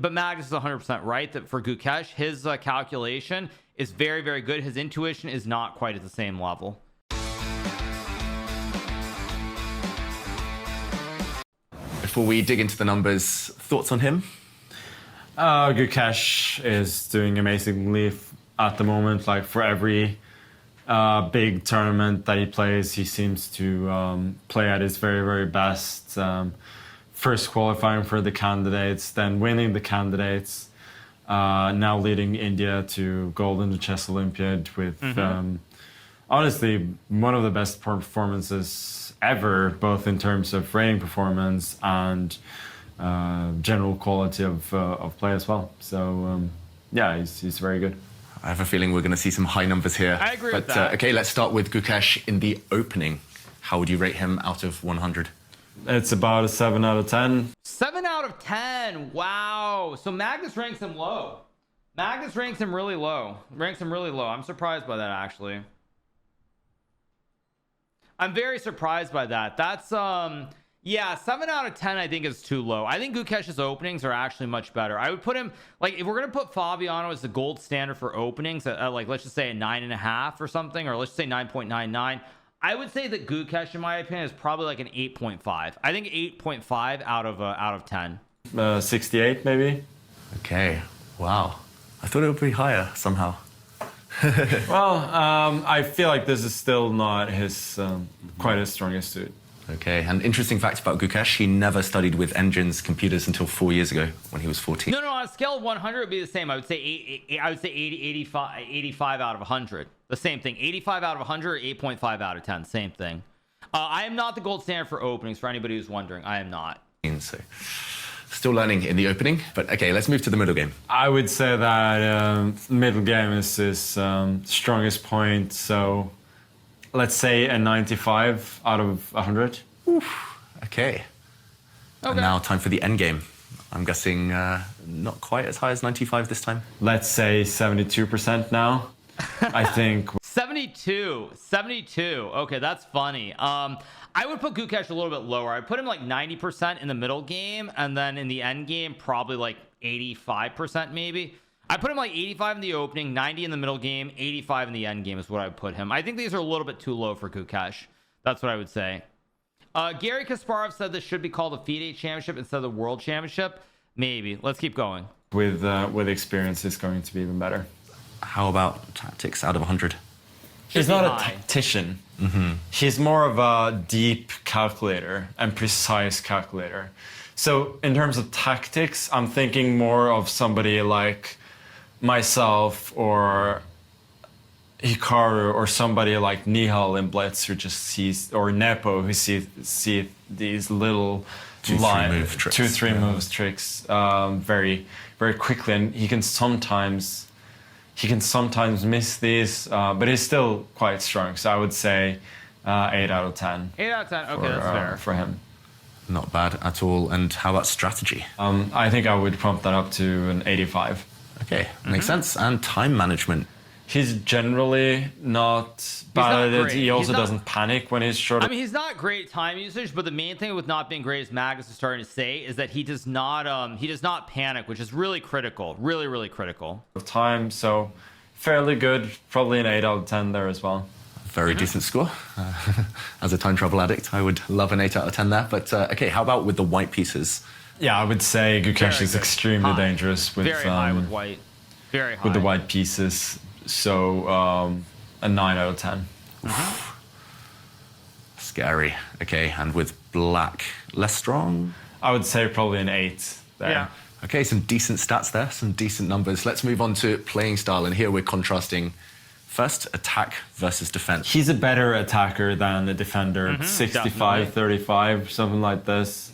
but Magnus is 100% right that for Gukesh, his calculation is very, very good. His intuition is not quite at the same level. Before we dig into the numbers, thoughts on him? Gukesh is doing amazingly at the moment. Like for every big tournament that he plays, he seems to play at his very, very best. First qualifying for the candidates, then winning the candidates, now leading India to gold in the Chess Olympiad with honestly one of the best performances ever, both in terms of rating performance and general quality of play as well. So yeah, he's very good. I have a feeling we're going to see some high numbers here. I agree with that. Okay, let's start with Gukesh in the opening. How would you rate him out of 100? It's about a 7 out of 10. 7 out of 10. Wow. So Magnus ranks him low. Magnus ranks him really low. I'm surprised by that, actually. I'm very surprised by that. That's yeah, 7 out of 10 I think is too low. I think Gukesh's openings are actually much better. I would put him, like, if we're gonna put Fabiano as the gold standard for openings at like, let's just say a 9.5 or something, or let's just say 9.99. I would say that Gukesh, in my opinion, is probably like an 8.5. I think 8.5 out of 10. 68 maybe. Okay, wow. I thought it would be higher somehow. Well, I feel like this is still not his quite his strongest suit. Okay, and interesting fact about Gukesh, he never studied with engines computers until 4 years ago when he was 14. No, on a scale of 100 it would be the same. I would say 80, 85 out of 100. The same thing. 85 out of 100, 8.5 out of 10. Same thing. I am not the gold standard for openings, for anybody who's wondering. I am not. So, still learning in the opening, but okay, let's move to the middle game. I would say that middle game is his strongest point, so let's say a 95 out of 100. Oof. Okay. And now time for the end game. I'm guessing not quite as high as 95 this time. Let's say 72% now. I think 72. Okay, that's funny. I would put Gukesh a little bit lower. I'd put him like 90% in the middle game, and then in the end game probably like 85% maybe. I put him like 85 in the opening, 90 in the middle game, 85 in the end game is what I would put him. I think these are a little bit too low for Gukesh. That's what I would say. Gary Kasparov said this should be called a FIDE championship instead of the World Championship. Maybe. Let's keep going. With experience, it's going to be even better. How about tactics out of 100? He's not a tactician. He's more of a deep calculator and precise calculator. So in terms of tactics, I'm thinking more of somebody like myself or Hikaru or somebody like Nihal in Blitz who just sees, or Nepo who see these little two, three moves tricks very, very quickly, and he can sometimes miss these, but he's still quite strong. So I would say 8 out of 10. 8 out of 10. Okay, that's fair for him. Not bad at all. And how about strategy? I think I would pump that up to an 85. Okay, makes sense. And time management. He's generally not bad at it. He also doesn't panic when he's short. I mean, he's not great at time usage, but the main thing with not being great, as Magnus is starting to say, is that he does not panic, which is really critical. Really, really critical. Time, so fairly good. Probably an 8 out of 10 there as well. Very decent score. As a time travel addict, I would love an 8 out of 10 there. But okay, how about with the white pieces? Yeah, I would say Gukesh is extremely dangerous with very high with white. Very high with the white pieces. So a 9 out of 10. Scary. Okay, and with black, less strong? I would say probably an 8 there. Yeah. Okay, some decent stats there, some decent numbers. Let's move on to playing style, and here we're contrasting first attack versus defense. He's a better attacker than a defender. 65, 35, something like this.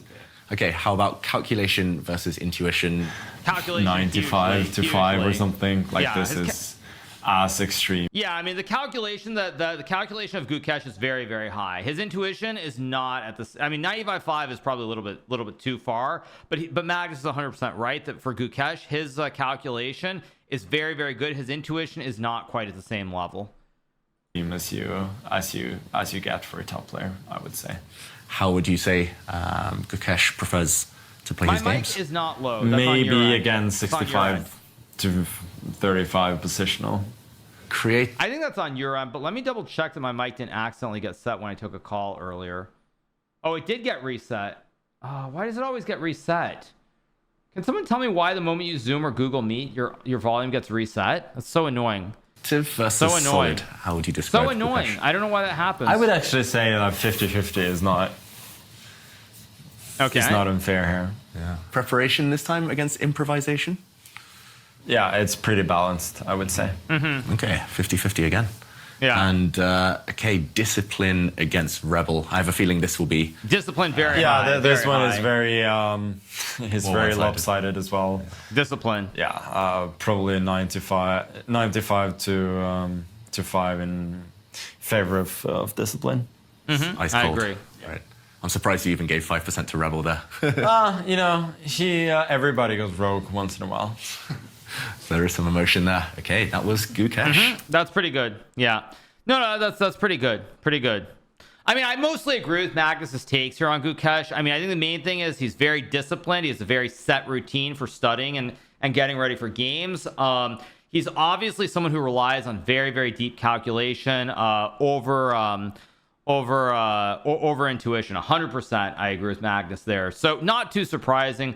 Okay, how about calculation versus intuition? Calculation 95 to 5 or something like this is as extreme. Yeah, I mean the calculation of Gukesh is very, very high. His intuition is not at this. I mean, 95.5 is probably a little bit too far. But Magnus is 100% right that for Gukesh, his calculation is very, very good. His intuition is not quite at the same level. As you get for a top player, I would say. How would you say Gukesh prefers to play My his mic games. is not low. That's on your Maybe end. again It's on your end. 65 to 35 positional. Create. I think that's on your end, but let me double check that my mic didn't accidentally get set when I took a call earlier. Oh, it did get reset. Why does it always get reset? Can someone tell me why the moment you Zoom or Google Meet, your volume gets reset? That's so annoying. Versus So annoying. solid. How would you describe So annoying. Gukesh? I don't know why that happens. I would actually say that 50-50 is not unfair here. Yeah. Preparation this time against improvisation? Yeah, it's pretty balanced, I would say. Okay, 50-50 again. Yeah. And, okay, discipline against rebel. I have a feeling this will be... Discipline very Yeah, high. this very one is high. very is Well, very one-sided. lopsided as well. Discipline. Yeah, probably 95 to 5 in favor of discipline. Ice I cold. agree. Right. I'm surprised you even gave 5% to rebel there. You know, everybody goes rogue once in a while. There is some emotion there. Okay, that was Gukesh. That's pretty good. Yeah. No, that's pretty good. Pretty good. I mean, I mostly agree with Magnus's takes here on Gukesh. I mean, I think the main thing is he's very disciplined. He has a very set routine for studying and getting ready for games. He's obviously someone who relies on very, very deep calculation over intuition. 100%. I agree with Magnus there. So not too surprising.